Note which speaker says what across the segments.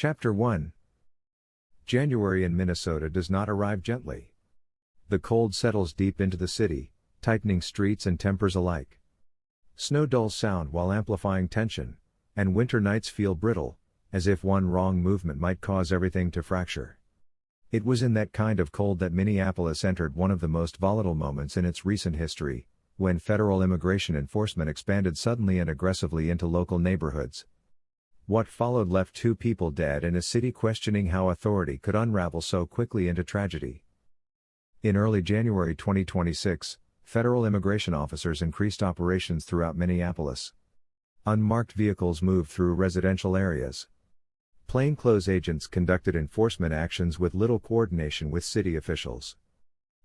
Speaker 1: Chapter 1. January in Minnesota does not arrive gently. The cold settles deep into the city, tightening streets and tempers alike. Snow dulls sound while amplifying tension, and winter nights feel brittle, as if one wrong movement might cause everything to fracture. It was in that kind of cold that Minneapolis entered one of the most volatile moments in its recent history, when federal immigration enforcement expanded suddenly and aggressively into local neighborhoods. What followed left two people dead and a city questioning how authority could unravel so quickly into tragedy. In early January 2026, federal immigration officers increased operations throughout Minneapolis. Unmarked vehicles moved through residential areas. Plainclothes agents conducted enforcement actions with little coordination with city officials.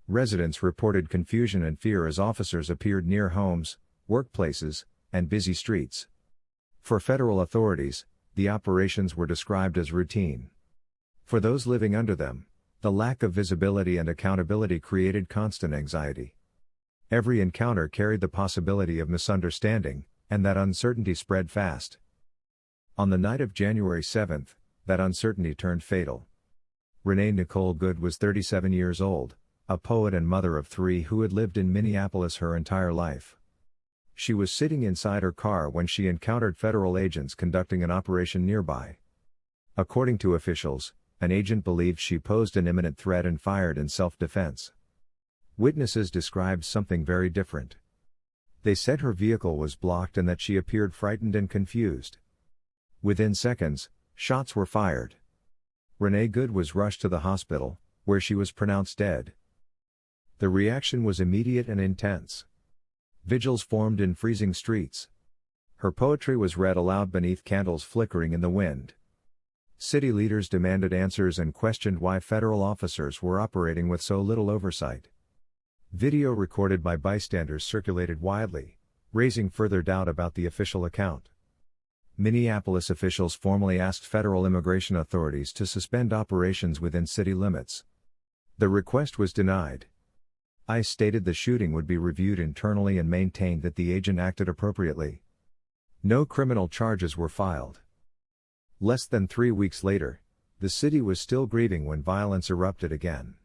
Speaker 1: Residents reported confusion and fear as officers appeared near homes, workplaces, and busy streets. For federal authorities, the operations were described as routine. For those living under them, the lack of visibility and accountability created constant anxiety. Every encounter carried the possibility of misunderstanding, and that uncertainty spread fast. On the night of January 7, that uncertainty turned fatal. Renée Nicole Good was 37 years old, a poet and mother of three who had lived in Minneapolis her entire life. She was sitting inside her car when she encountered federal agents conducting an operation nearby. According to officials, an agent believed she posed an imminent threat and fired in self-defense. Witnesses described something very different. They said her vehicle was blocked and that she appeared frightened and confused. Within seconds, shots were fired. Renée Good was rushed to the hospital, where she was pronounced dead. The reaction was immediate and intense. Vigils formed in freezing streets. Her poetry was read aloud beneath candles flickering in the wind. City leaders demanded answers and questioned why federal officers were operating with so little oversight. Video recorded by bystanders circulated widely, raising further doubt about the official account. Minneapolis officials formally asked federal immigration authorities to suspend operations within city limits. The request was denied. ICE stated the shooting would be reviewed internally and maintained that the agent acted appropriately. No criminal charges were filed. Less than 3 weeks later, the city was still grieving when violence erupted again.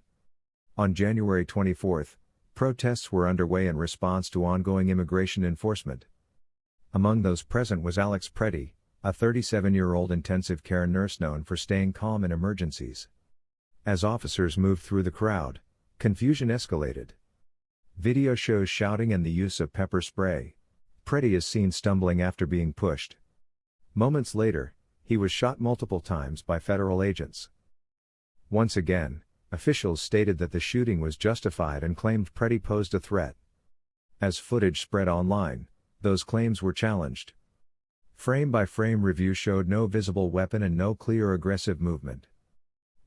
Speaker 1: On January 24, protests were underway in response to ongoing immigration enforcement. Among those present was Alex Pretti, a 37-year-old intensive care nurse known for staying calm in emergencies. As officers moved through the crowd, confusion escalated. Video shows shouting and the use of pepper spray. Pretti is seen stumbling after being pushed. Moments later, he was shot multiple times by federal agents. Once again, officials stated that the shooting was justified and claimed Pretti posed a threat. As footage spread online, those claims were challenged. Frame-by-frame review showed no visible weapon and no clear aggressive movement.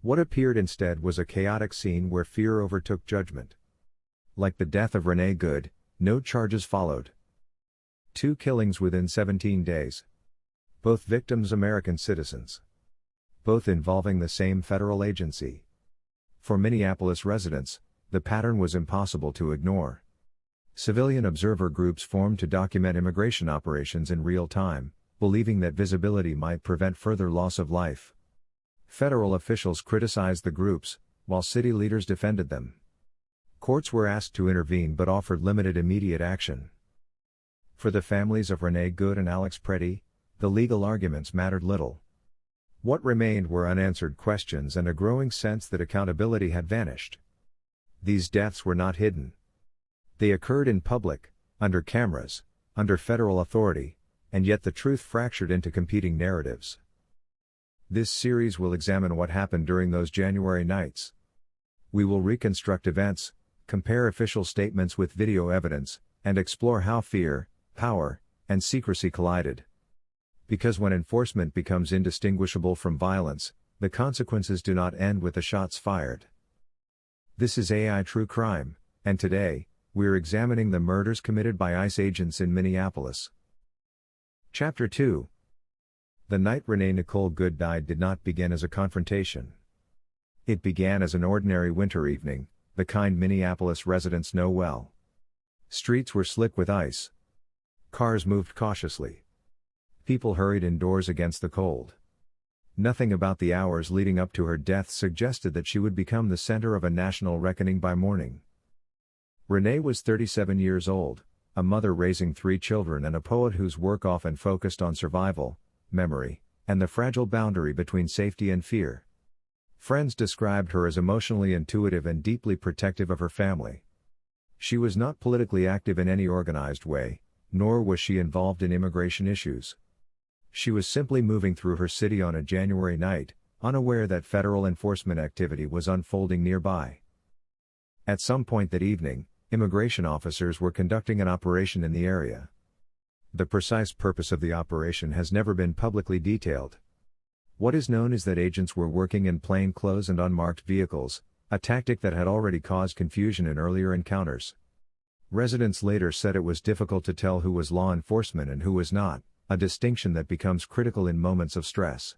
Speaker 1: What appeared instead was a chaotic scene where fear overtook judgment. Like the death of Renée Good, no charges followed. 2 killings within 17 days. Both victims American citizens. Both involving the same federal agency. For Minneapolis residents, the pattern was impossible to ignore. Civilian observer groups formed to document immigration operations in real time, believing that visibility might prevent further loss of life. Federal officials criticized the groups, while city leaders defended them. Courts were asked to intervene but offered limited immediate action. For the families of Renée Good and Alex Pretti, the legal arguments mattered little. What remained were unanswered questions and a growing sense that accountability had vanished. These deaths were not hidden. They occurred in public, under cameras, under federal authority, and yet the truth fractured into competing narratives. This series will examine what happened during those January nights. We will reconstruct events, compare official statements with video evidence, and explore how fear, power, and secrecy collided. Because when enforcement becomes indistinguishable from violence, the consequences do not end with the shots fired. This is AI True Crime, and today, we're examining the murders committed by ICE agents in Minneapolis. Chapter 2. The night Renée Nicole Good died did not begin as a confrontation. It began as an ordinary winter evening, the kind Minneapolis residents know well. Streets were slick with ice. Cars moved cautiously. People hurried indoors against the cold. Nothing about the hours leading up to her death suggested that she would become the center of a national reckoning by morning. Renée was 37 years old, a mother raising 3 children and a poet whose work often focused on survival, memory, and the fragile boundary between safety and fear. Friends described her as emotionally intuitive and deeply protective of her family. She was not politically active in any organized way, nor was she involved in immigration issues. She was simply moving through her city on a January night, unaware that federal enforcement activity was unfolding nearby. At some point that evening, immigration officers were conducting an operation in the area. The precise purpose of the operation has never been publicly detailed. What is known is that agents were working in plain clothes and unmarked vehicles, a tactic that had already caused confusion in earlier encounters. Residents later said it was difficult to tell who was law enforcement and who was not, a distinction that becomes critical in moments of stress.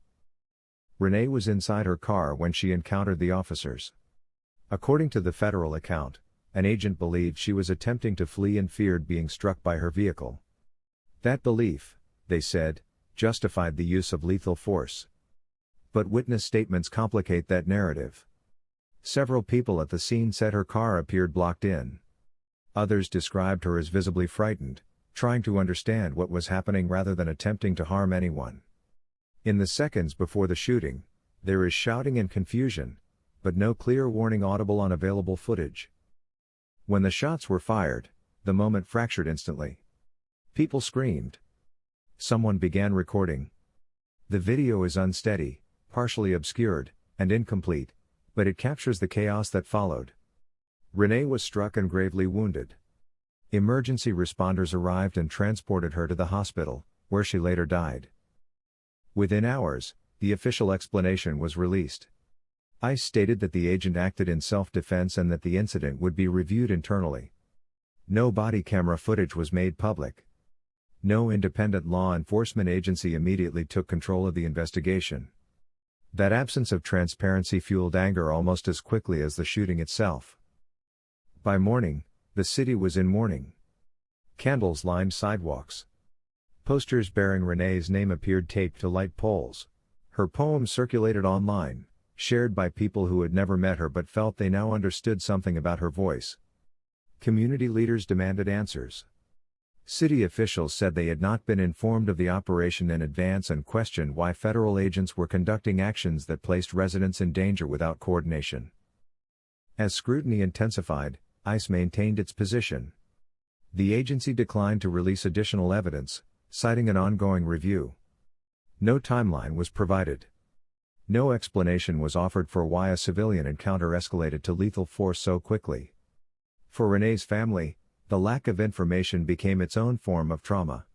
Speaker 1: Renée was inside her car when she encountered the officers. According to the federal account, an agent believed she was attempting to flee and feared being struck by her vehicle. That belief, they said, justified the use of lethal force. But witness statements complicate that narrative. Several people at the scene said her car appeared blocked in. Others described her as visibly frightened, trying to understand what was happening rather than attempting to harm anyone. In the seconds before the shooting, there is shouting and confusion, but no clear warning audible on available footage. When the shots were fired, the moment fractured instantly. People screamed. Someone began recording. The video is unsteady, partially obscured, and incomplete, but it captures the chaos that followed. Renée was struck and gravely wounded. Emergency responders arrived and transported her to the hospital, where she later died. Within hours, the official explanation was released. ICE stated that the agent acted in self-defense and that the incident would be reviewed internally. No body camera footage was made public. No independent law enforcement agency immediately took control of the investigation. That absence of transparency fueled anger almost as quickly as the shooting itself. By morning, the city was in mourning. Candles lined sidewalks. Posters bearing Renée's name appeared taped to light poles. Her poems circulated online, shared by people who had never met her but felt they now understood something about her voice. Community leaders demanded answers. City officials said they had not been informed of the operation in advance and questioned why federal agents were conducting actions that placed residents in danger without coordination. As scrutiny intensified, ICE maintained its position. The agency declined to release additional evidence, citing an ongoing review. No timeline was provided. No explanation was offered for why a civilian encounter escalated to lethal force so quickly. For Renée's family, the lack of information became its own form of trauma.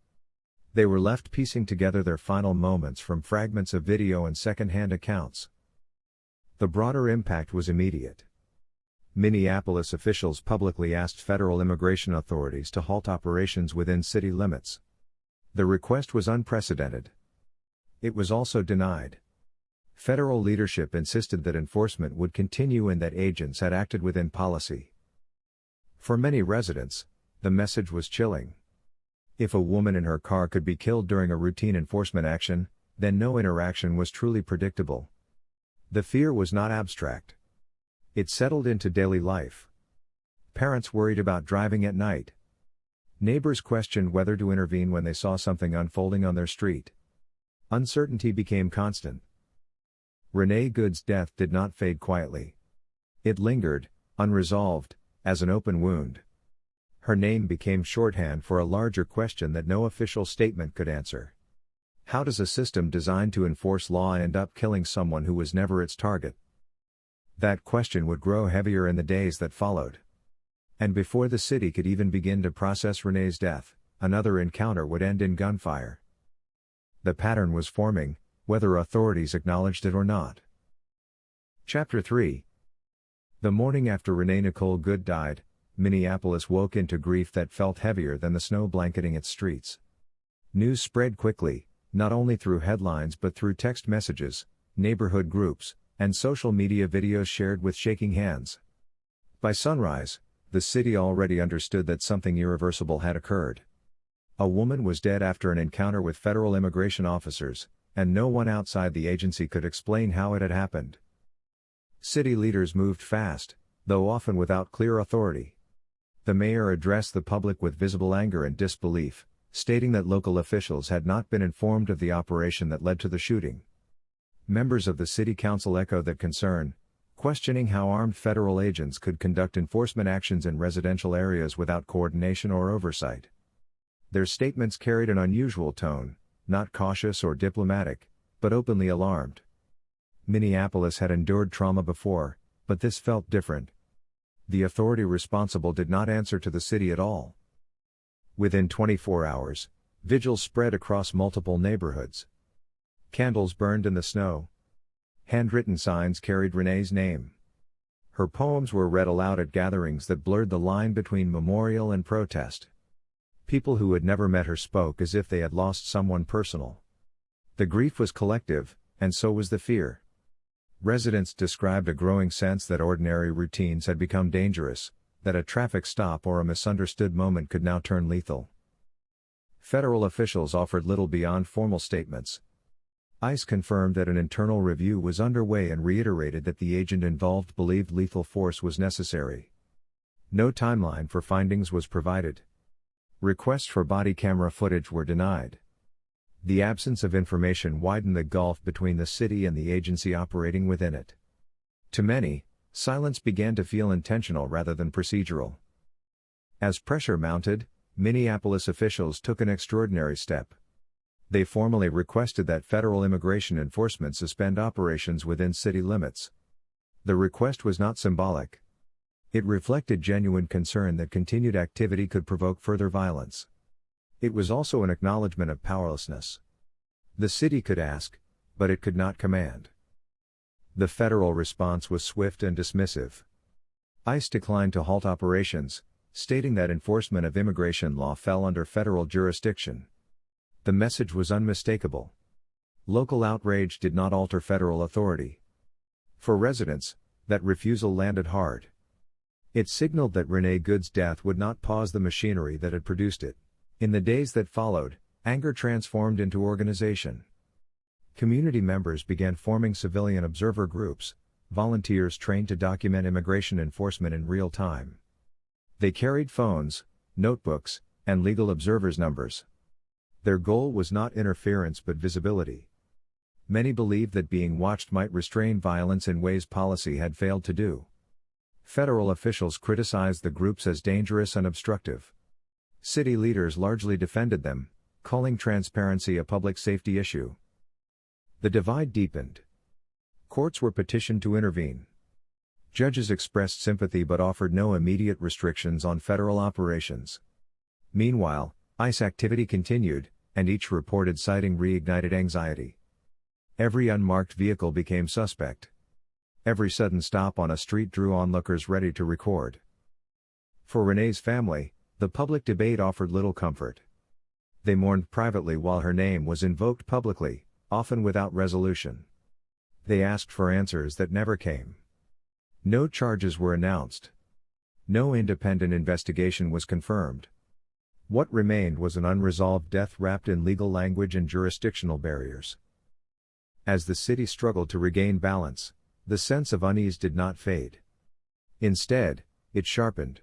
Speaker 1: They were left piecing together their final moments from fragments of video and second-hand accounts. The broader impact was immediate. Minneapolis officials publicly asked federal immigration authorities to halt operations within city limits. The request was unprecedented. It was also denied. Federal leadership insisted that enforcement would continue and that agents had acted within policy. For many residents, the message was chilling. If a woman in her car could be killed during a routine enforcement action, then no interaction was truly predictable. The fear was not abstract. It settled into daily life. Parents worried about driving at night. Neighbors questioned whether to intervene when they saw something unfolding on their street. Uncertainty became constant. Renée Good's death did not fade quietly. It lingered, unresolved, as an open wound. Her name became shorthand for a larger question that no official statement could answer. How does a system designed to enforce law end up killing someone who was never its target? That question would grow heavier in the days that followed. And before the city could even begin to process Renée's death, another encounter would end in gunfire. The pattern was forming, whether authorities acknowledged it or not. Chapter 3. The morning after Renée Nicole Good died, Minneapolis woke into grief that felt heavier than the snow blanketing its streets. News spread quickly, not only through headlines but through text messages, neighborhood groups, and social media videos shared with shaking hands. By sunrise, the city already understood that something irreversible had occurred. A woman was dead after an encounter with federal immigration officers, and no one outside the agency could explain how it had happened. City leaders moved fast, though often without clear authority. The mayor addressed the public with visible anger and disbelief, stating that local officials had not been informed of the operation that led to the shooting. Members of the city council echoed that concern, questioning how armed federal agents could conduct enforcement actions in residential areas without coordination or oversight. Their statements carried an unusual tone, not cautious or diplomatic, but openly alarmed. Minneapolis had endured trauma before, but this felt different. The authority responsible did not answer to the city at all. Within 24 hours, vigils spread across multiple neighborhoods. Candles burned in the snow. Handwritten signs carried Renée's name. Her poems were read aloud at gatherings that blurred the line between memorial and protest. People who had never met her spoke as if they had lost someone personal. The grief was collective, and so was the fear. Residents described a growing sense that ordinary routines had become dangerous, that a traffic stop or a misunderstood moment could now turn lethal. Federal officials offered little beyond formal statements. ICE confirmed that an internal review was underway and reiterated that the agent involved believed lethal force was necessary. No timeline for findings was provided. Requests for body camera footage were denied. The absence of information widened the gulf between the city and the agency operating within it. To many, silence began to feel intentional rather than procedural. As pressure mounted, Minneapolis officials took an extraordinary step. They formally requested that federal immigration enforcement suspend operations within city limits. The request was not symbolic. It reflected genuine concern that continued activity could provoke further violence. It was also an acknowledgement of powerlessness. The city could ask, but it could not command. The federal response was swift and dismissive. ICE declined to halt operations, stating that enforcement of immigration law fell under federal jurisdiction. The message was unmistakable. Local outrage did not alter federal authority. For residents, that refusal landed hard. It signaled that Renée Good's death would not pause the machinery that had produced it. In the days that followed, anger transformed into organization. Community members began forming civilian observer groups, volunteers trained to document immigration enforcement in real time. They carried phones, notebooks, and legal observers' numbers. Their goal was not interference but visibility. Many believed that being watched might restrain violence in ways policy had failed to do. Federal officials criticized the groups as dangerous and obstructive. City leaders largely defended them, calling transparency a public safety issue. The divide deepened. Courts were petitioned to intervene. Judges expressed sympathy but offered no immediate restrictions on federal operations. Meanwhile, ICE activity continued, and each reported sighting reignited anxiety. Every unmarked vehicle became suspect. Every sudden stop on a street drew onlookers ready to record. For Renée's family, the public debate offered little comfort. They mourned privately while her name was invoked publicly, often without resolution. They asked for answers that never came. No charges were announced. No independent investigation was confirmed. What remained was an unresolved death wrapped in legal language and jurisdictional barriers. As the city struggled to regain balance, the sense of unease did not fade. Instead, it sharpened.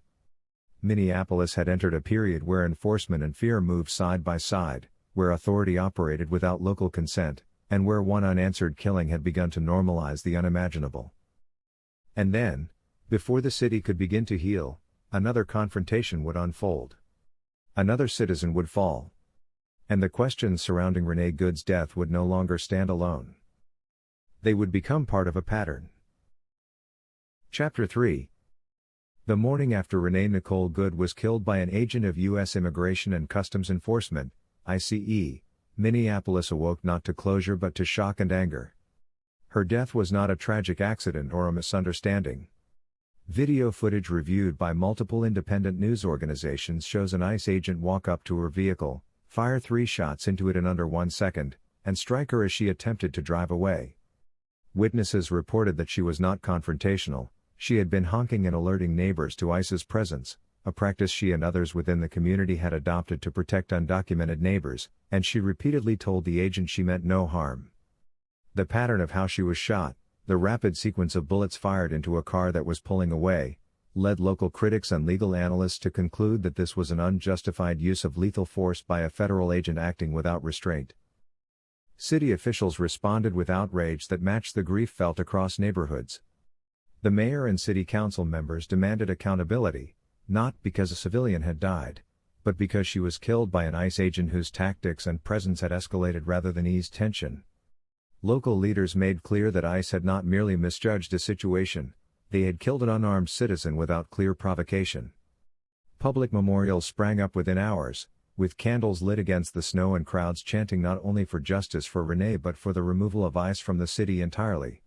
Speaker 1: Minneapolis had entered a period where enforcement and fear moved side by side, where authority operated without local consent, and where one unanswered killing had begun to normalize the unimaginable. And then, before the city could begin to heal, another confrontation would unfold. Another citizen would fall. And the questions surrounding Renée Good's death would no longer stand alone. They would become part of a pattern. Chapter 3. The morning after Renée Nicole Good was killed by an agent of U.S. Immigration and Customs Enforcement, ICE, Minneapolis awoke not to closure but to shock and anger. Her death was not a tragic accident or a misunderstanding. Video footage reviewed by multiple independent news organizations shows an ICE agent walk up to her vehicle, fire 3 shots into it in under 1 second, and strike her as she attempted to drive away. Witnesses reported that she was not confrontational, she had been honking and alerting neighbors to ICE's presence, a practice she and others within the community had adopted to protect undocumented neighbors, and she repeatedly told the agent she meant no harm. The pattern of how she was shot, the rapid sequence of bullets fired into a car that was pulling away, led local critics and legal analysts to conclude that this was an unjustified use of lethal force by a federal agent acting without restraint. City officials responded with outrage that matched the grief felt across neighborhoods. The mayor and city council members demanded accountability, not because a civilian had died, but because she was killed by an ICE agent whose tactics and presence had escalated rather than eased tension. Local leaders made clear that ICE had not merely misjudged a situation, they had killed an unarmed citizen without clear provocation. Public memorials sprang up within hours, with candles lit against the snow and crowds chanting not only for justice for Renée but for the removal of ICE from the city entirely.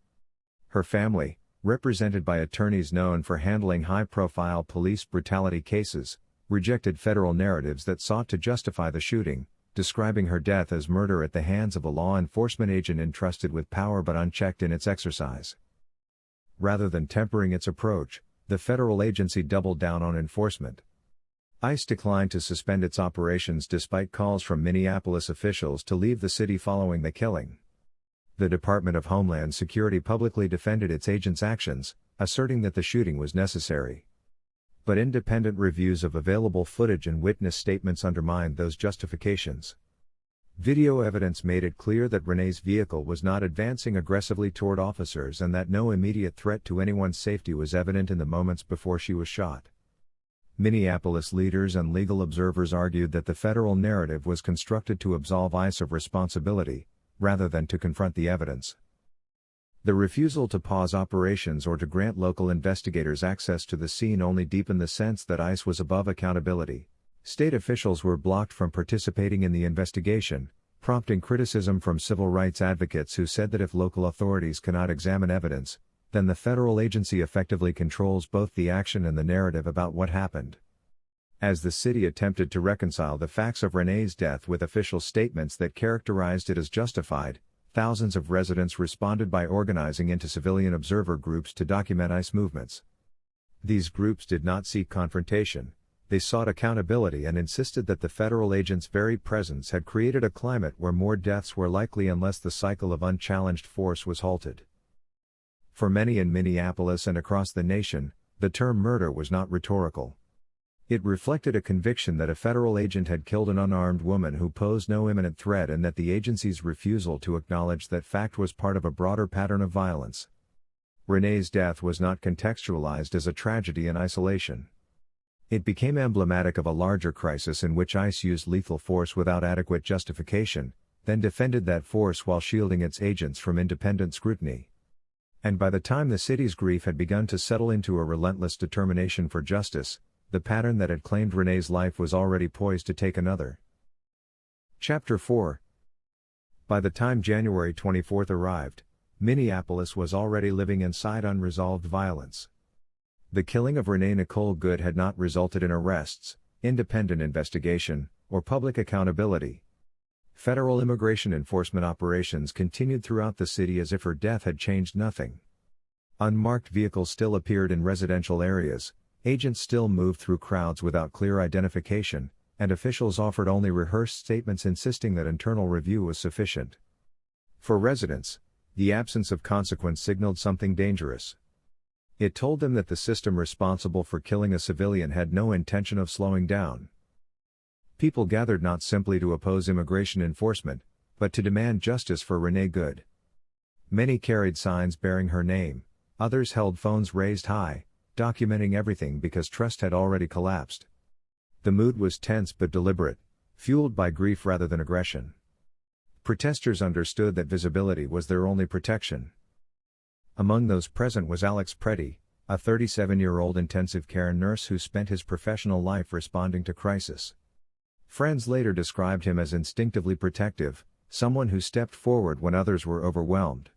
Speaker 1: Her family, represented by attorneys known for handling high-profile police brutality cases, rejected federal narratives that sought to justify the shooting, describing her death as murder at the hands of a law enforcement agent entrusted with power but unchecked in its exercise. Rather than tempering its approach, the federal agency doubled down on enforcement. ICE declined to suspend its operations despite calls from Minneapolis officials to leave the city following the killing. The Department of Homeland Security publicly defended its agents' actions, asserting that the shooting was necessary. But independent reviews of available footage and witness statements undermined those justifications. Video evidence made it clear that Renée's vehicle was not advancing aggressively toward officers and that no immediate threat to anyone's safety was evident in the moments before she was shot. Minneapolis leaders and legal observers argued that the federal narrative was constructed to absolve ICE of responsibility, rather than to confront the evidence. The refusal to pause operations or to grant local investigators access to the scene only deepened the sense that ICE was above accountability. State officials were blocked from participating in the investigation, prompting criticism from civil rights advocates who said that if local authorities cannot examine evidence, then the federal agency effectively controls both the action and the narrative about what happened. As the city attempted to reconcile the facts of Renée's death with official statements that characterized it as justified, thousands of residents responded by organizing into civilian observer groups to document ICE movements. These groups did not seek confrontation, they sought accountability and insisted that the federal agent's very presence had created a climate where more deaths were likely unless the cycle of unchallenged force was halted. For many in Minneapolis and across the nation, the term murder was not rhetorical. It reflected a conviction that a federal agent had killed an unarmed woman who posed no imminent threat and that the agency's refusal to acknowledge that fact was part of a broader pattern of violence. Renée's death was not contextualized as a tragedy in isolation. It became emblematic of a larger crisis in which ICE used lethal force without adequate justification, then defended that force while shielding its agents from independent scrutiny. And by the time the city's grief had begun to settle into a relentless determination for justice, the pattern that had claimed Renée's life was already poised to take another. Chapter 4. By the time January 24 arrived, Minneapolis was already living inside unresolved violence. The killing of Renée Nicole Good had not resulted in arrests, independent investigation, or public accountability. Federal immigration enforcement operations continued throughout the city as if her death had changed nothing. Unmarked vehicles still appeared in residential areas, agents still moved through crowds without clear identification, and officials offered only rehearsed statements insisting that internal review was sufficient. For residents, the absence of consequence signaled something dangerous. It told them that the system responsible for killing a civilian had no intention of slowing down. People gathered not simply to oppose immigration enforcement, but to demand justice for Renée Good. Many carried signs bearing her name, others held phones raised high, documenting everything because trust had already collapsed. The mood was tense but deliberate, fueled by grief rather than aggression. Protesters understood that visibility was their only protection. Among those present was Alex Pretti, a 37-year-old intensive care nurse who spent his professional life responding to crisis. Friends later described him as instinctively protective, someone who stepped forward when others were overwhelmed.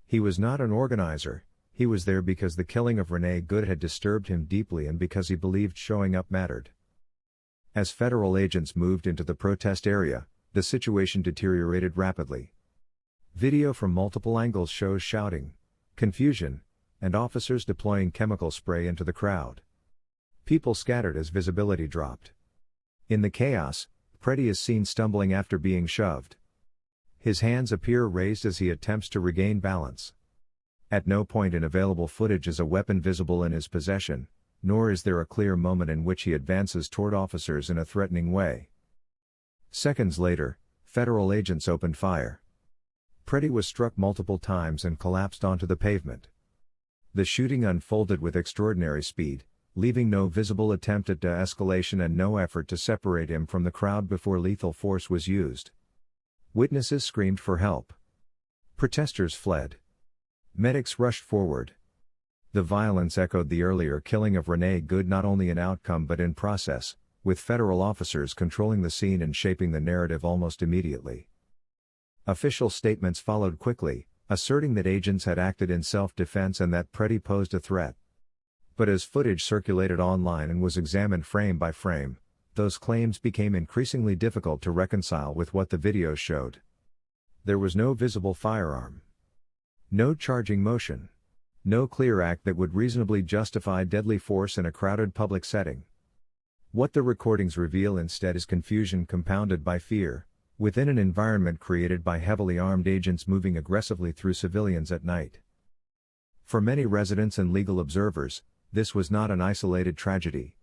Speaker 1: He was not an organizer, he was there because the killing of Renée Good had disturbed him deeply and because he believed showing up mattered. As federal agents moved into the protest area, the situation deteriorated rapidly. Video from multiple angles shows shouting, confusion, and officers deploying chemical spray into the crowd. People scattered as visibility dropped. In the chaos, Pretti is seen stumbling after being shoved. His hands appear raised as he attempts to regain balance. At no point in available footage is a weapon visible in his possession, nor is there a clear moment in which he advances toward officers in a threatening way. Seconds later, federal agents opened fire. Pretti was struck multiple times and collapsed onto the pavement. The shooting unfolded with extraordinary speed, leaving no visible attempt at de-escalation and no effort to separate him from the crowd before lethal force was used. Witnesses screamed for help. Protesters fled. Medics rushed forward. The violence echoed the earlier killing of Renée Good, not only in outcome but in process, with federal officers controlling the scene and shaping the narrative almost immediately. Official statements followed quickly, asserting that agents had acted in self-defense and that Pretti posed a threat. But as footage circulated online and was examined frame by frame, those claims became increasingly difficult to reconcile with what the videos showed. There was no visible firearm. No charging motion. No clear act that would reasonably justify deadly force in a crowded public setting. What the recordings reveal instead is confusion compounded by fear, within an environment created by heavily armed agents moving aggressively through civilians at night. For many residents and legal observers, this was not an isolated tragedy.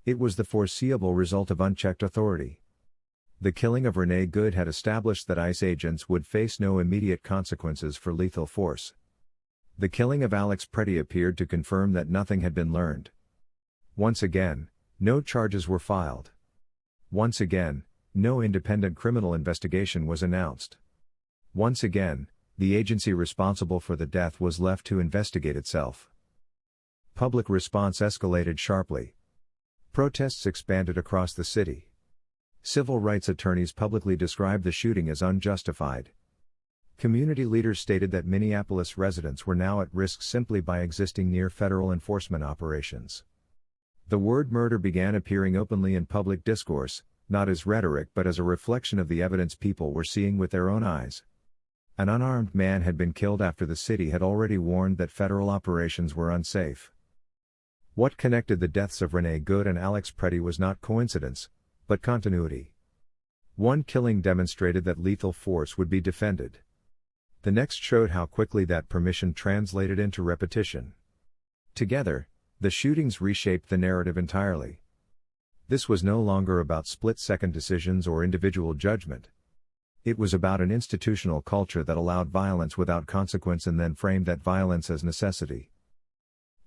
Speaker 1: It was the foreseeable result of unchecked authority. The killing of Renée Good had established that ICE agents would face no immediate consequences for lethal force. The killing of Alex Pretti appeared to confirm that nothing had been learned. Once again, no charges were filed. Once again, no independent criminal investigation was announced. Once again, the agency responsible for the death was left to investigate itself. Public response escalated sharply. Protests expanded across the city. Civil rights attorneys publicly described the shooting as unjustified. Community leaders stated that Minneapolis residents were now at risk simply by existing near federal enforcement operations. The word murder began appearing openly in public discourse, not as rhetoric but as a reflection of the evidence people were seeing with their own eyes. An unarmed man had been killed after the city had already warned that federal operations were unsafe. What connected the deaths of Renée Good and Alex Pretti was not coincidence, but continuity. One killing demonstrated that lethal force would be defended. The next showed how quickly that permission translated into repetition. Together, the shootings reshaped the narrative entirely. This was no longer about split-second decisions or individual judgment. It was about an institutional culture that allowed violence without consequence and then framed that violence as necessity.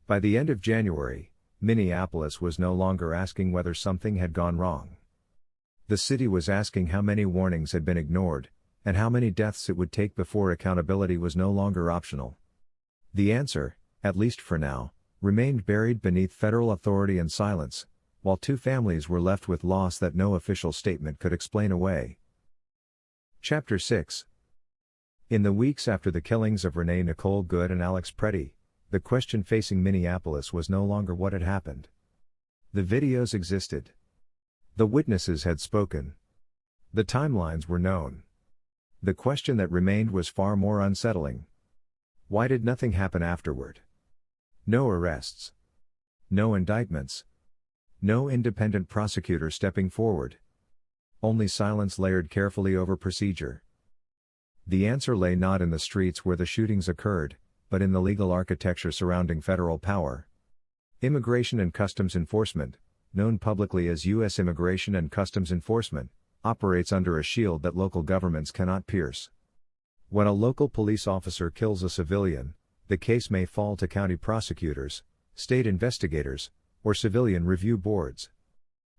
Speaker 1: By the end of January, Minneapolis was no longer asking whether something had gone wrong. The city was asking how many warnings had been ignored, and how many deaths it would take before accountability was no longer optional. The answer, at least for now, remained buried beneath federal authority and silence, while two families were left with loss that no official statement could explain away. Chapter 6. In the weeks after the killings of Renée Nicole Good and Alex Pretti, the question facing Minneapolis was no longer what had happened. The videos existed. The witnesses had spoken. The timelines were known. The question that remained was far more unsettling. Why did nothing happen afterward? No arrests. No indictments. No independent prosecutor stepping forward. Only silence layered carefully over procedure. The answer lay not in the streets where the shootings occurred, but in the legal architecture surrounding federal power. Immigration and Customs Enforcement, known publicly as U.S. Immigration and Customs Enforcement, operates under a shield that local governments cannot pierce. When a local police officer kills a civilian, the case may fall to county prosecutors, state investigators, or civilian review boards.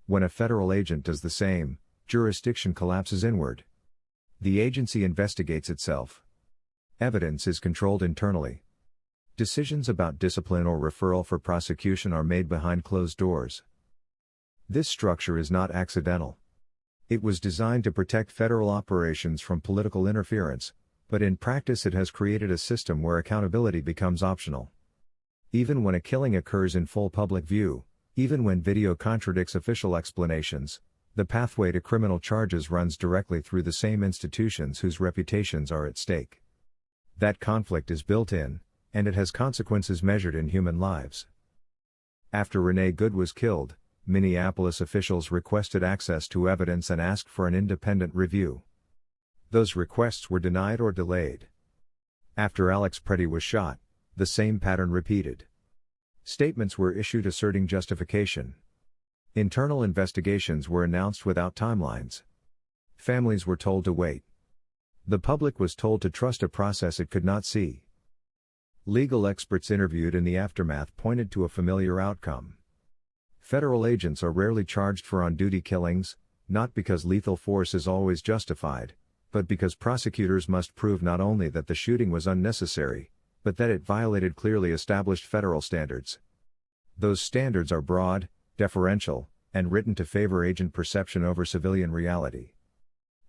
Speaker 1: When a federal agent does the same, jurisdiction collapses inward. The agency investigates itself. Evidence is controlled internally. Decisions about discipline or referral for prosecution are made behind closed doors. This structure is not accidental. It was designed to protect federal operations from political interference, but in practice it has created a system where accountability becomes optional. Even when a killing occurs in full public view, even when video contradicts official explanations, the pathway to criminal charges runs directly through the same institutions whose reputations are at stake. That conflict is built in, and it has consequences measured in human lives. After Renee Good was killed, Minneapolis officials requested access to evidence and asked for an independent review. Those requests were denied or delayed. After Alex Pretti was shot, the same pattern repeated. Statements were issued asserting justification. Internal investigations were announced without timelines. Families were told to wait. The public was told to trust a process it could not see. Legal experts interviewed in the aftermath pointed to a familiar outcome. Federal agents are rarely charged for on-duty killings, not because lethal force is always justified, but because prosecutors must prove not only that the shooting was unnecessary, but that it violated clearly established federal standards. Those standards are broad, deferential, and written to favor agent perception over civilian reality.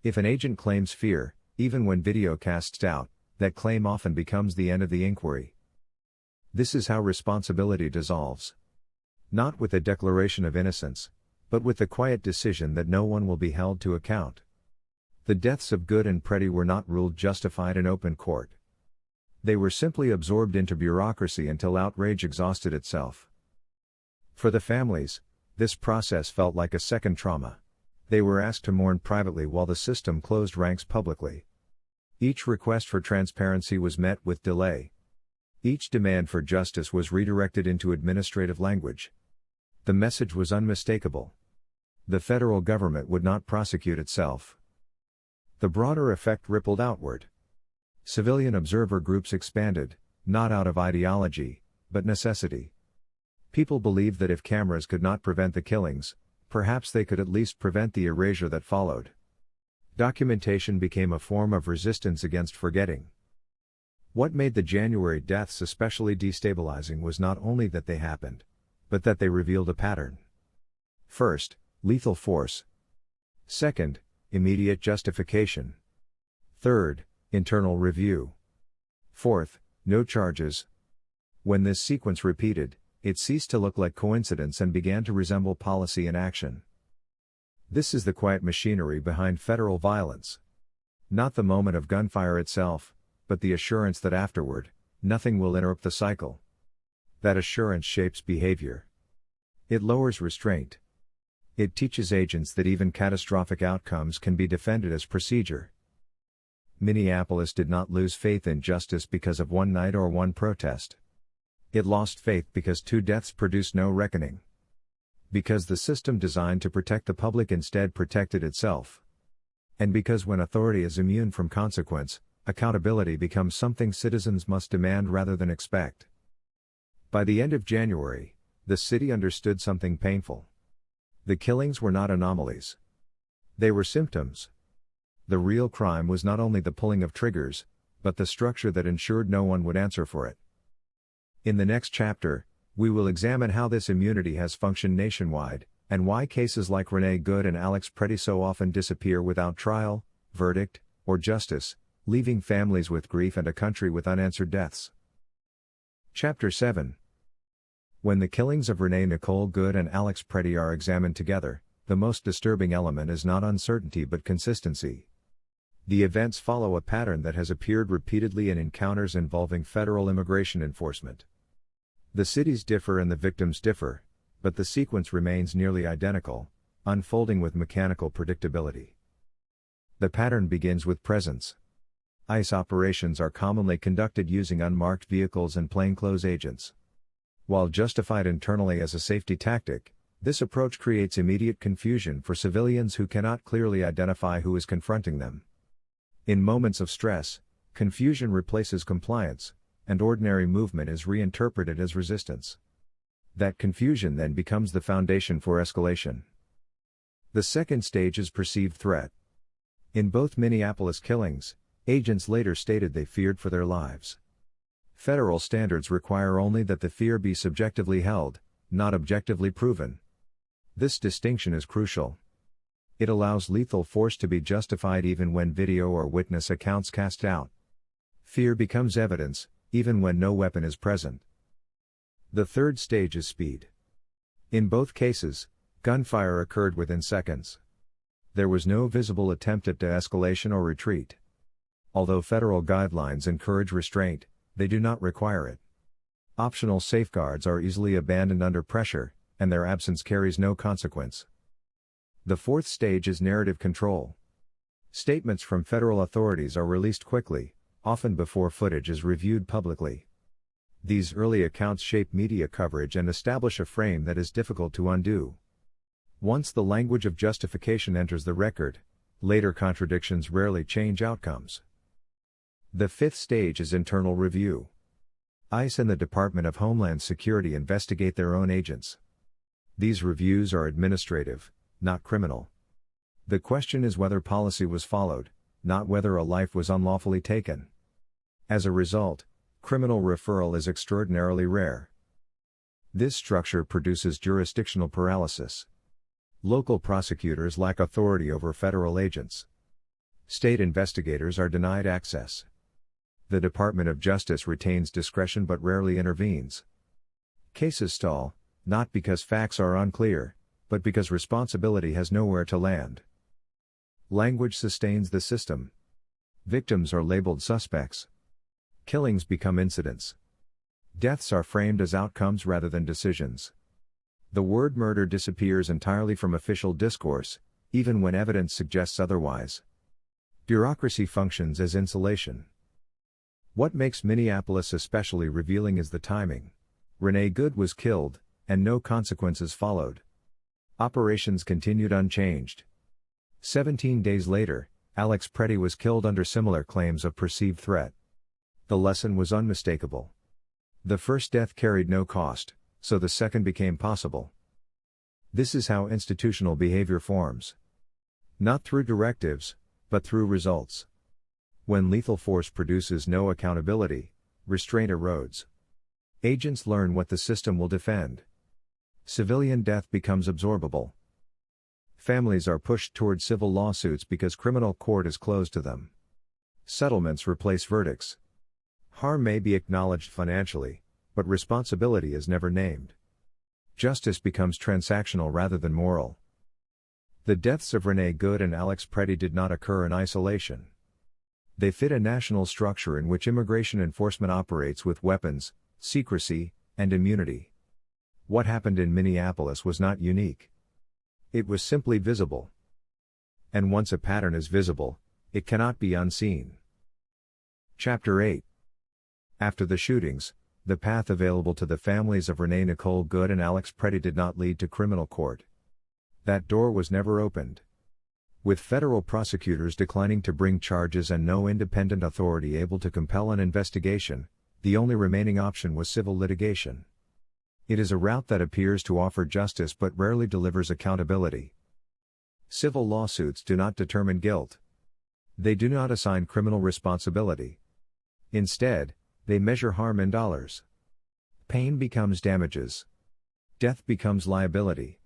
Speaker 1: If an agent claims fear, even when video casts doubt, that claim often becomes the end of the inquiry. This is how responsibility dissolves. Not with a declaration of innocence, but with the quiet decision that no one will be held to account. The deaths of Good and Pretti were not ruled justified in open court. They were simply absorbed into bureaucracy until outrage exhausted itself. For the families, this process felt like a second trauma. They were asked to mourn privately while the system closed ranks publicly. Each request for transparency was met with delay. Each demand for justice was redirected into administrative language. The message was unmistakable. The federal government would not prosecute itself. The broader effect rippled outward. Civilian observer groups expanded, not out of ideology, but necessity. People believed that if cameras could not prevent the killings, perhaps they could at least prevent the erasure that followed. Documentation became a form of resistance against forgetting. What made the January deaths especially destabilizing was not only that they happened, but that they revealed a pattern. First, lethal force. Second, immediate justification. Third, internal review. Fourth, no charges. When this sequence repeated, it ceased to look like coincidence and began to resemble policy in action. This is the quiet machinery behind federal violence. Not the moment of gunfire itself, but the assurance that afterward, nothing will interrupt the cycle. That assurance shapes behavior. It lowers restraint. It teaches agents that even catastrophic outcomes can be defended as procedure. Minneapolis did not lose faith in justice because of one night or one protest. It lost faith because 2 deaths produced no reckoning. Because the system designed to protect the public instead protected itself. And because when authority is immune from consequence, accountability becomes something citizens must demand rather than expect. By the end of January, the city understood something painful. The killings were not anomalies. They were symptoms. The real crime was not only the pulling of triggers, but the structure that ensured no one would answer for it. In the next chapter, we will examine how this immunity has functioned nationwide, and why cases like Renee Good and Alex Pretti so often disappear without trial, verdict, or justice, leaving families with grief and a country with unanswered deaths. Chapter 7. When the killings of Renée Nicole Good and Alex Pretti are examined together, the most disturbing element is not uncertainty but consistency. The events follow a pattern that has appeared repeatedly in encounters involving federal immigration enforcement. The cities differ and the victims differ, but the sequence remains nearly identical, unfolding with mechanical predictability. The pattern begins with presence. ICE operations are commonly conducted using unmarked vehicles and plainclothes agents. While justified internally as a safety tactic, this approach creates immediate confusion for civilians who cannot clearly identify who is confronting them. In moments of stress, confusion replaces compliance, and ordinary movement is reinterpreted as resistance. That confusion then becomes the foundation for escalation. The second stage is perceived threat. In both Minneapolis killings, agents later stated they feared for their lives. Federal standards require only that the fear be subjectively held, not objectively proven. This distinction is crucial. It allows lethal force to be justified even when video or witness accounts cast doubt. Fear becomes evidence, even when no weapon is present. The third stage is speed. In both cases, gunfire occurred within seconds. There was no visible attempt at de-escalation or retreat. Although federal guidelines encourage restraint, they do not require it. Optional safeguards are easily abandoned under pressure, and their absence carries no consequence. The fourth stage is narrative control. Statements from federal authorities are released quickly, often before footage is reviewed publicly. These early accounts shape media coverage and establish a frame that is difficult to undo. Once the language of justification enters the record, later contradictions rarely change outcomes. The fifth stage is internal review. ICE and the Department of Homeland Security investigate their own agents. These reviews are administrative, not criminal. The question is whether policy was followed, not whether a life was unlawfully taken. As a result, criminal referral is extraordinarily rare. This structure produces jurisdictional paralysis. Local prosecutors lack authority over federal agents. State investigators are denied access. The Department of Justice retains discretion but rarely intervenes. Cases stall, not because facts are unclear, but because responsibility has nowhere to land. Language sustains the system. Victims are labeled suspects. Killings become incidents. Deaths are framed as outcomes rather than decisions. The word murder disappears entirely from official discourse, even when evidence suggests otherwise. Bureaucracy functions as insulation. What makes Minneapolis especially revealing is the timing. Renée Good was killed, and no consequences followed. Operations continued unchanged. 17 days later, Alex Pretti was killed under similar claims of perceived threat. The lesson was unmistakable. The first death carried no cost, so the second became possible. This is how institutional behavior forms. Not through directives, but through results. When lethal force produces no accountability, restraint erodes. Agents learn what the system will defend. Civilian death becomes absorbable. Families are pushed toward civil lawsuits because criminal court is closed to them. Settlements replace verdicts. Harm may be acknowledged financially, but responsibility is never named. Justice becomes transactional rather than moral. The deaths of Renée Good and Alex Pretti did not occur in isolation. They fit a national structure in which immigration enforcement operates with weapons, secrecy, and immunity. What happened in Minneapolis was not unique. It was simply visible. And once a pattern is visible, it cannot be unseen. Chapter 8. After the shootings, the path available to the families of Renée Nicole Good and Alex Pretti did not lead to criminal court. That door was never opened. With federal prosecutors declining to bring charges and no independent authority able to compel an investigation, the only remaining option was civil litigation. It is a route that appears to offer justice but rarely delivers accountability. Civil lawsuits do not determine guilt. They do not assign criminal responsibility. Instead, they measure harm in dollars. Pain becomes damages. Death becomes liability.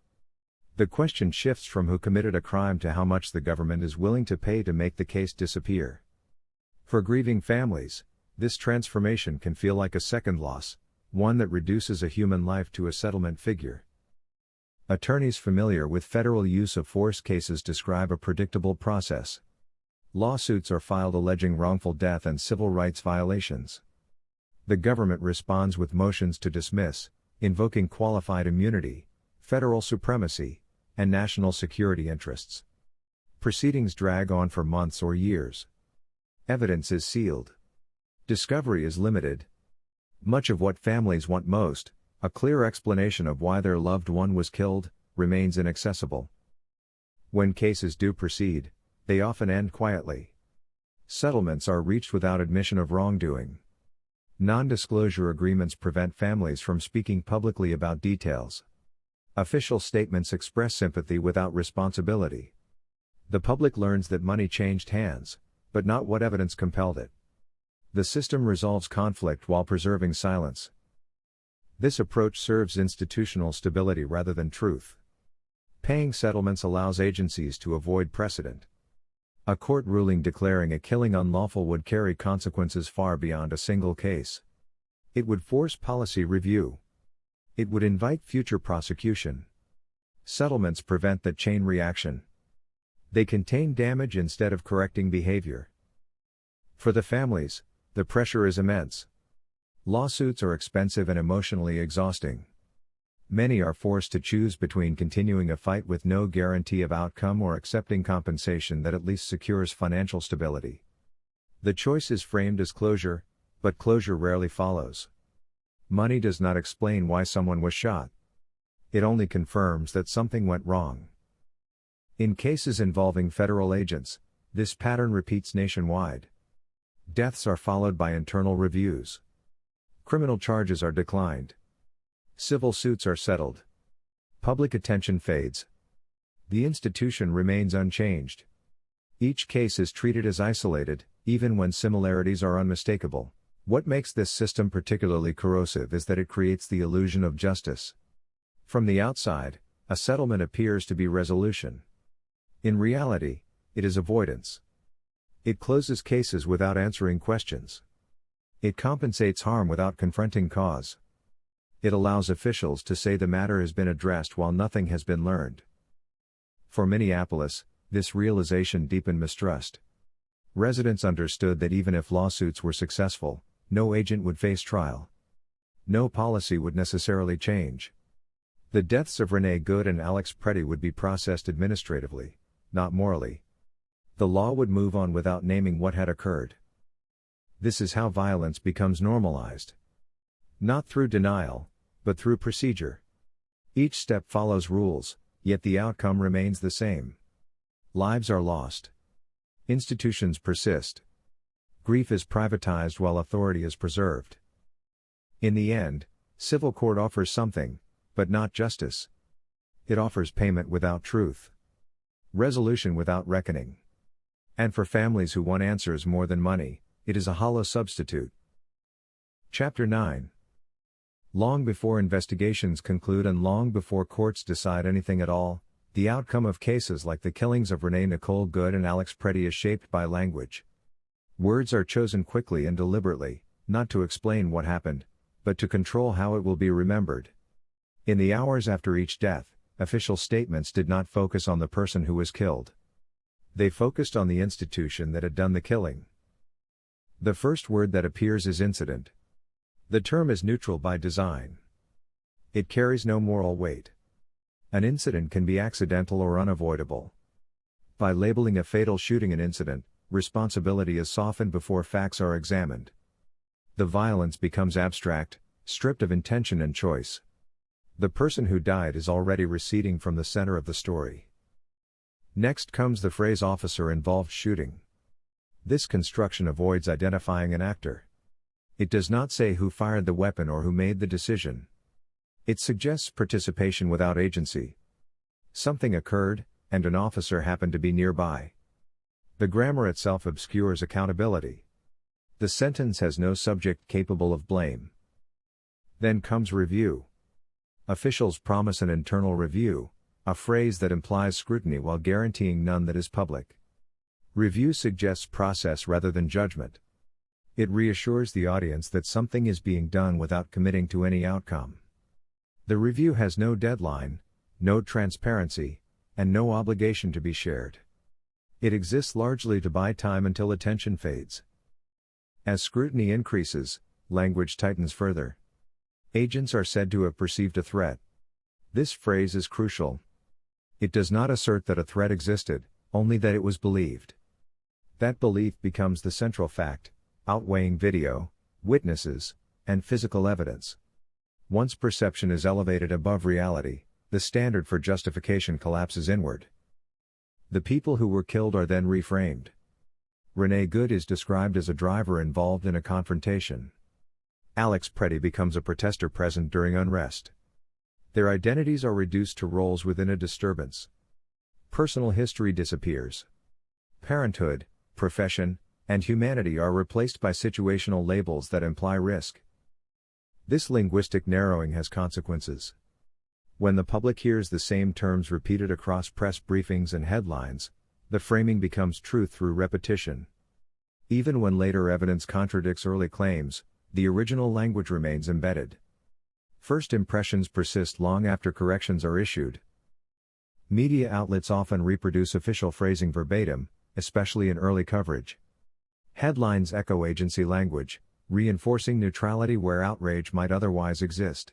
Speaker 1: The question shifts from who committed a crime to how much the government is willing to pay to make the case disappear. For grieving families, this transformation can feel like a second loss, one that reduces a human life to a settlement figure. Attorneys familiar with federal use of force cases describe a predictable process. Lawsuits are filed alleging wrongful death and civil rights violations. The government responds with motions to dismiss, invoking qualified immunity, federal supremacy, and national security interests. Proceedings drag on for months or years. Evidence is sealed. Discovery is limited. Much of what families want most, a clear explanation of why their loved one was killed, remains inaccessible. When cases do proceed, they often end quietly. Settlements are reached without admission of wrongdoing. Non-disclosure agreements prevent families from speaking publicly about details. Official statements express sympathy without responsibility. The public learns that money changed hands, but not what evidence compelled it. The system resolves conflict while preserving silence. This approach serves institutional stability rather than truth. Paying settlements allows agencies to avoid precedent. A court ruling declaring a killing unlawful would carry consequences far beyond a single case. It would force policy review. It would invite future prosecution. Settlements prevent that chain reaction. They contain damage instead of correcting behavior. For the families, the pressure is immense. Lawsuits are expensive and emotionally exhausting. Many are forced to choose between continuing a fight with no guarantee of outcome or accepting compensation that at least secures financial stability. The choice is framed as closure, but closure rarely follows. Money does not explain why someone was shot. It only confirms that something went wrong. In cases involving federal agents, this pattern repeats nationwide. Deaths are followed by internal reviews. Criminal charges are declined. Civil suits are settled. Public attention fades. The institution remains unchanged. Each case is treated as isolated, even when similarities are unmistakable. What makes this system particularly corrosive is that it creates the illusion of justice. From the outside, a settlement appears to be resolution. In reality, it is avoidance. It closes cases without answering questions. It compensates harm without confronting cause. It allows officials to say the matter has been addressed while nothing has been learned. For Minneapolis, this realization deepened mistrust. Residents understood that even if lawsuits were successful, no agent would face trial. No policy would necessarily change. The deaths of Renée Good and Alex Pretti would be processed administratively, not morally. The law would move on without naming what had occurred. This is how violence becomes normalized. Not through denial, but through procedure. Each step follows rules, yet the outcome remains the same. Lives are lost. Institutions persist. Grief is privatized while authority is preserved. In the end, civil court offers something, but not justice. It offers payment without truth. Resolution without reckoning. And for families who want answers more than money, it is a hollow substitute. Chapter 9. Long before investigations conclude and long before courts decide anything at all, the outcome of cases like the killings of Renée Nicole Good and Alex Pretti is shaped by language. Words are chosen quickly and deliberately, not to explain what happened, but to control how it will be remembered. In the hours after each death, official statements did not focus on the person who was killed. They focused on the institution that had done the killing. The first word that appears is incident. The term is neutral by design. It carries no moral weight. An incident can be accidental or unavoidable. By labeling a fatal shooting an incident, responsibility is softened before facts are examined. The violence becomes abstract, stripped of intention and choice. The person who died is already receding from the center of the story. Next comes the phrase officer-involved shooting. This construction avoids identifying an actor. It does not say who fired the weapon or who made the decision. It suggests participation without agency. Something occurred, and an officer happened to be nearby. The grammar itself obscures accountability. The sentence has no subject capable of blame. Then comes review. Officials promise an internal review, a phrase that implies scrutiny while guaranteeing none that is public. Review suggests process rather than judgment. It reassures the audience that something is being done without committing to any outcome. The review has no deadline, no transparency, and no obligation to be shared. It exists largely to buy time until attention fades. As scrutiny increases, language tightens further. Agents are said to have perceived a threat. This phrase is crucial. It does not assert that a threat existed, only that it was believed. That belief becomes the central fact, outweighing video, witnesses, and physical evidence. Once perception is elevated above reality, the standard for justification collapses inward. The people who were killed are then reframed. Renée Good is described as a driver involved in a confrontation. Alex Pretti becomes a protester present during unrest. Their identities are reduced to roles within a disturbance. Personal history disappears. Parenthood, profession, and humanity are replaced by situational labels that imply risk. This linguistic narrowing has consequences. When the public hears the same terms repeated across press briefings and headlines, the framing becomes truth through repetition. Even when later evidence contradicts early claims, the original language remains embedded. First impressions persist long after corrections are issued. Media outlets often reproduce official phrasing verbatim, especially in early coverage. Headlines echo agency language, reinforcing neutrality where outrage might otherwise exist.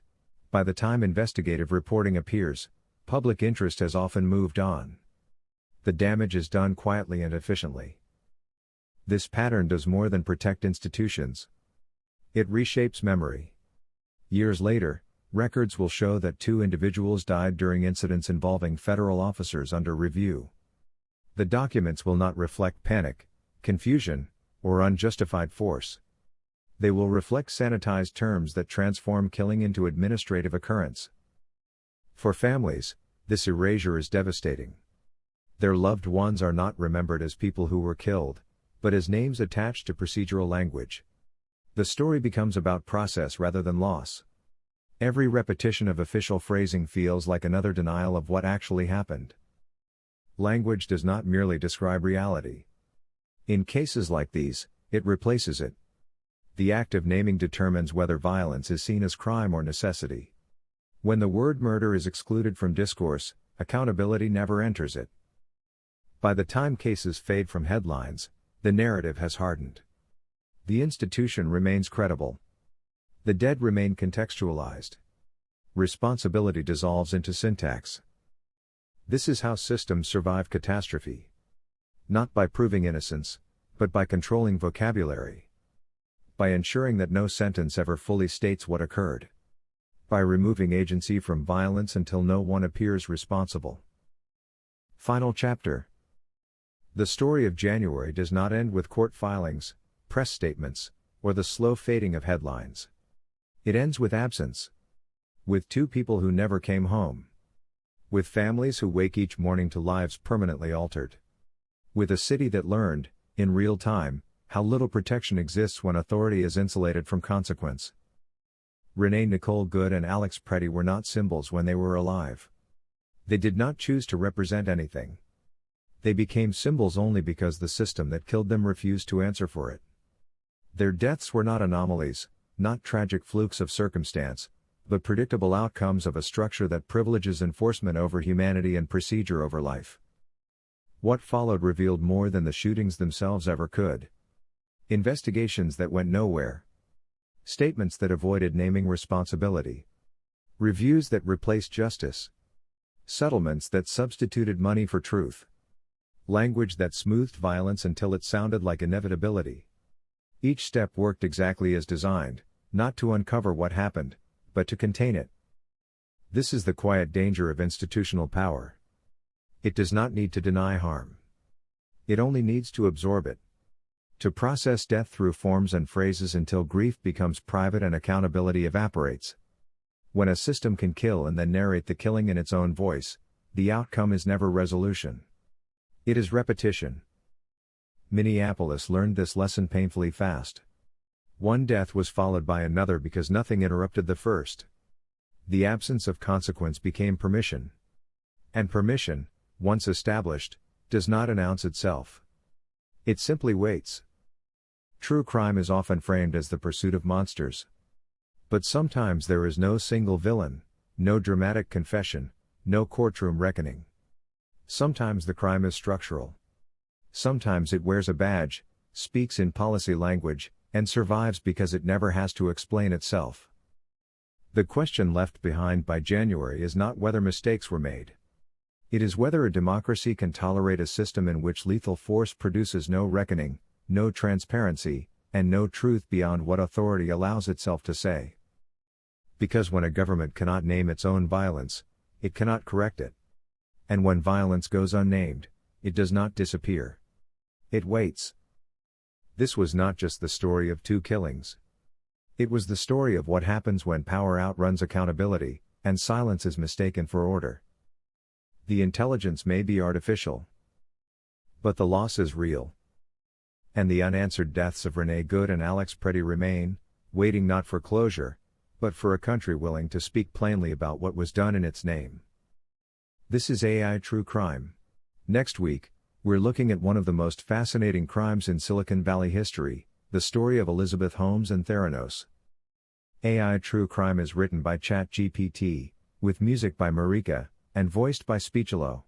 Speaker 1: By the time investigative reporting appears, public interest has often moved on. The damage is done quietly and efficiently. This pattern does more than protect institutions. It reshapes memory. Years later, records will show that 2 individuals died during incidents involving federal officers under review. The documents will not reflect panic, confusion, or unjustified force. They will reflect sanitized terms that transform killing into administrative occurrence. For families, this erasure is devastating. Their loved ones are not remembered as people who were killed, but as names attached to procedural language. The story becomes about process rather than loss. Every repetition of official phrasing feels like another denial of what actually happened. Language does not merely describe reality. In cases like these, it replaces it. The act of naming determines whether violence is seen as crime or necessity. When the word murder is excluded from discourse, accountability never enters it. By the time cases fade from headlines, the narrative has hardened. The institution remains credible. The dead remain contextualized. Responsibility dissolves into syntax. This is how systems survive catastrophe. Not by proving innocence, but by controlling vocabulary. By ensuring that no sentence ever fully states what occurred. By removing agency from violence until no one appears responsible. Final chapter. The story of January does not end with court filings, press statements, or the slow fading of headlines. It ends with absence. With 2 people who never came home. With families who wake each morning to lives permanently altered. With a city that learned, in real time, how little protection exists when authority is insulated from consequence. Renée Nicole Good and Alex Pretti were not symbols when they were alive. They did not choose to represent anything. They became symbols only because the system that killed them refused to answer for it. Their deaths were not anomalies, not tragic flukes of circumstance, but predictable outcomes of a structure that privileges enforcement over humanity and procedure over life. What followed revealed more than the shootings themselves ever could. Investigations that went nowhere. Statements that avoided naming responsibility. Reviews that replaced justice. Settlements that substituted money for truth. Language that smoothed violence until it sounded like inevitability. Each step worked exactly as designed, not to uncover what happened, but to contain it. This is the quiet danger of institutional power. It does not need to deny harm. It only needs to absorb it. To process death through forms and phrases until grief becomes private and accountability evaporates. When a system can kill and then narrate the killing in its own voice, the outcome is never resolution. It is repetition. Minneapolis learned this lesson painfully fast. One death was followed by another because nothing interrupted the first. The absence of consequence became permission. And permission, once established, does not announce itself. It simply waits. True crime is often framed as the pursuit of monsters. But sometimes there is no single villain, no dramatic confession, no courtroom reckoning. Sometimes the crime is structural. Sometimes it wears a badge, speaks in policy language, and survives because it never has to explain itself. The question left behind by January is not whether mistakes were made. It is whether a democracy can tolerate a system in which lethal force produces no reckoning, no transparency, and no truth beyond what authority allows itself to say. Because when a government cannot name its own violence, it cannot correct it. And when violence goes unnamed, it does not disappear. It waits. This was not just the story of 2 killings. It was the story of what happens when power outruns accountability, and silence is mistaken for order. The intelligence may be artificial, but the loss is real. And the unanswered deaths of Renée Good and Alex Pretti remain, waiting not for closure, but for a country willing to speak plainly about what was done in its name. This is AI True Crime. Next week, we're looking at one of the most fascinating crimes in Silicon Valley history, the story of Elizabeth Holmes and Theranos. AI True Crime is written by ChatGPT, with music by Marika, and voiced by Speechelo.